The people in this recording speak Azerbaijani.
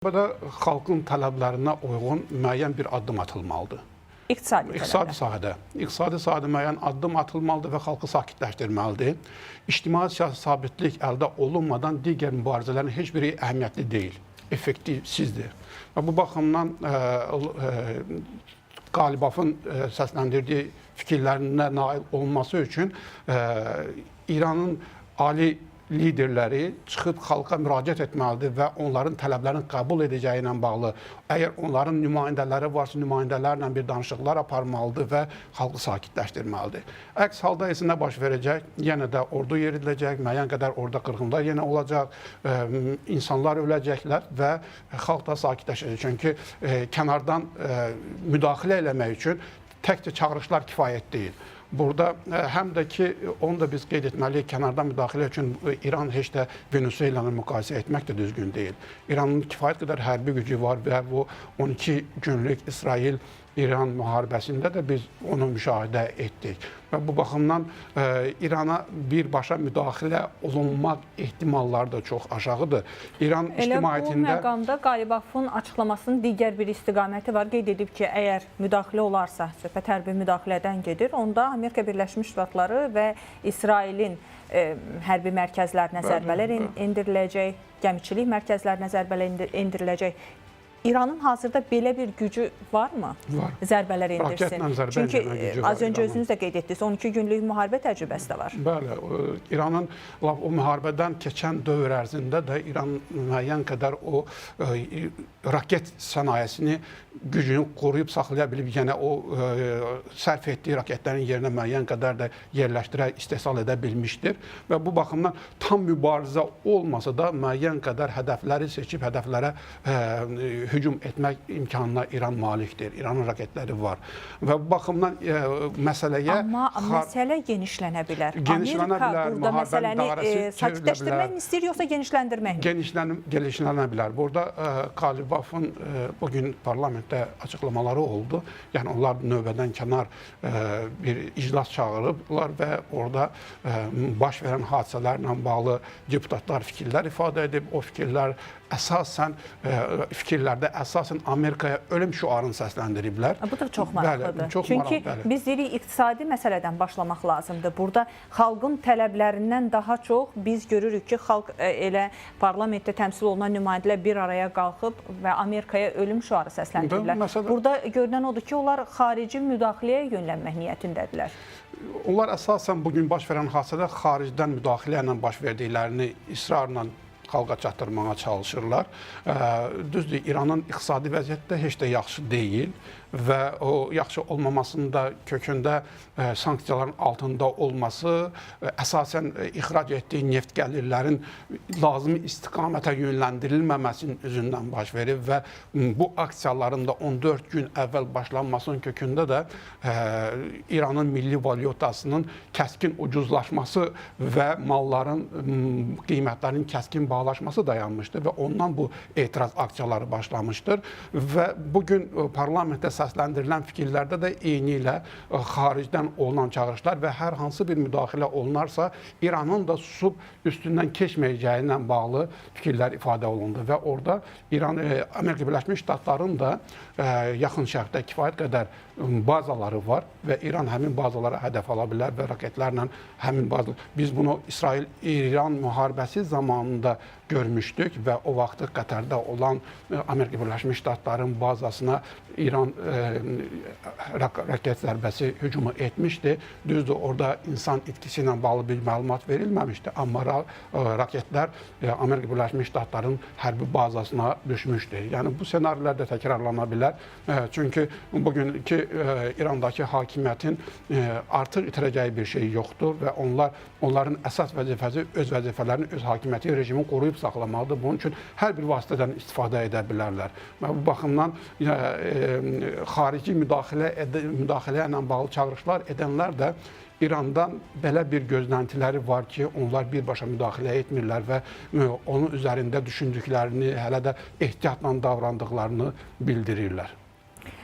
Burada xalqın tələblərinə uyğun müəyyən bir addım atılmalıdır. İqtisadi sahədə müəyyən addım atılmalıdır və xalqı sakitləşdirməlidir. İctimai siyasi sabitlik əldə olunmadan digər mübarizələrin heç biri əhəmiyyətli deyil, effektivsizdir. Və bu baxımdan Qalibafın səsləndirdiyi fikirlərinə nail olunması üçün İranın ali liderləri çıxıb xalqa müraciət etməlidir və onların tələblərini qəbul edəcəyi ilə bağlı, əgər onların nümayəndələri varsa, nümayəndələrlə bir danışıqlar aparmalıdır və xalqı sakitləşdirməlidir. Əks halda isə nə baş verəcək? Yenə də ordu yeridiləcək, müəyyən qədər orada qırğınlar yenə olacaq, insanlar öləcəklər və xalq da sakitləşəcək. Çünki kənardan müdaxilə eləmək üçün təkcə çağırışlar kifayət deyil. Burada həm də ki, onu da biz qeyd etməliyik, kənardan müdaxilə üçün İran heç də Venezuela ilə müqayisə etmək də düzgün deyil. İranın kifayət qədər hərbi gücü var və bu 12 günlük İsrail-İran müharibəsində də biz onu müşahidə etdik. Və bu baxımdan İrana birbaşa müdaxilə olunmaq ehtimalları da çox aşağıdır. İran ictimaiyyətində... Elə bu məqamda Qalibafın açıqlamasının digər bir istiqaməti var. Qeyd edib ki, əgər müdaxilə olarsa, söhbət hərbi müdaxilədən gedir, onda Amerika Birləşmiş Ştatları və İsrailin hərbi mərkəzlərinə zərbələr endiriləcək, gəmiçilik mərkəzlərinə zərbələr endiriləcək. İranın hazırda belə bir gücü varmı? Var. Zərbələr endirsin. Raketlə zərbə Çünki gücü var. az öncə özünüz də qeyd etdiniz, 12 günlük müharibə təcrübəsi də var. Bəli, İranın o müharibədən keçən dövr ərzində də İran müəyyən qədər o raket sənayesini gücünü qoruyub saxlaya bilib, yəni o sərf etdiyi raketlərin yerinə müəyyən qədər də yerləşdirə, istehsal edə bilmişdir. Və bu baxımdan tam mübarizə olmasa da müəyyən qədər hədəfləri seçib hədəflərə hücum etmək imkanına İran malikdir. İranın raketləri var. Və bu baxımdan məsələyə... Amma məsələ genişlənə bilər. Genişlənə bilər. Amerika burada məsələni sakitləşdirmək mi istəyir, yoxsa genişləndirmək mi? Genişlənə bilər. Burada Qalibafın bugün parlamentdə açıqlamaları oldu. Yəni onlar növbədən kənar bir iclas çağırıblar və orada baş verən hadisələrlə bağlı deputatlar fikirlər ifadə edib. O fikirlər fikirlərdə əsasən Amerikaya ölüm şüarını səsləndiriblər. Bu da çox maraqlıdır. Bəli, çox Çünki maraqlıdır. biz deyirik, iqtisadi məsələdən başlamaq lazımdır. Burada xalqın tələblərindən daha çox biz görürük ki, xalq elə parlamentdə təmsil olunan nümayəndələr bir araya qalxıb və Amerikaya ölüm şüarı səsləndiriblər. Burada görünən odur ki, onlar xarici müdaxiləyə yönlənmək niyyətindədirlər. Onlar əsasən bugün baş verən hadisədə xaricdən müdaxilə ilə baş verdiklərini israrla xalqa çatdırmağa çalışırlar. Düzdür, İranın iqtisadi vəziyyəti də heç də yaxşı deyil və o yaxşı olmamasının da kökündə sanksiyaların altında olması, əsasən ixrac etdiyi neft gəlirlərin lazımi istiqamətə yönləndirilməməsinin üzündən baş verib və bu aksiyaların da 14 gün əvvəl başlanmasının kökündə də İranın milli valyutasının kəskin ucuzlaşması və malların qiymətlərinin kəskin bağlaşması dayanmışdır və ondan bu etiraz aksiyaları başlamışdır və bugün parlamentdə səsləndirilən fikirlərdə də eyni ilə xaricdən olunan çağırışlar və hər hansı bir müdaxilə olunarsa İranın da susub üstündən keçməyəcəyi ilə bağlı fikirlər ifadə olundu və orada Amerika Birləşmiş Ştatlarının da yaxın şərqdə kifayət qədər bazaları var və İran həmin bazalara hədəf ala bilər və raketlərlə həmin bazalar. Biz bunu İsrail-İran müharibəsi zamanında görmüşdük və o vaxtı Qətərdə olan Amerika Birləşmiş Ştatlarının bazasına İran raket zərbəsi hücumu etmişdi. Düzdür, orada insan itkisi ilə bağlı bir məlumat verilməmişdi, amma raketlər Amerika Birləşmiş Ştatlarının hərbi bazasına düşmüşdü. Yəni bu ssenarilər də təkrarlana bilər. Çünki bugünkü İrandakı hakimiyyətin artıq itirəcəyi bir şey yoxdur və onların əsas vəzifəsi öz vəzifələrini, öz hakimiyyəti rejimini qoruyub saxlamalıdır. Bunun üçün hər bir vasitədən istifadə edə bilərlər. Və bu baxımdan xarici müdaxilə ilə bağlı çağırışlar edənlər də İrandan belə bir gözləntiləri var ki, onlar birbaşa müdaxilə etmirlər və onun üzərində düşündüklərini, hələ də ehtiyatla davrandıqlarını bildirirlər.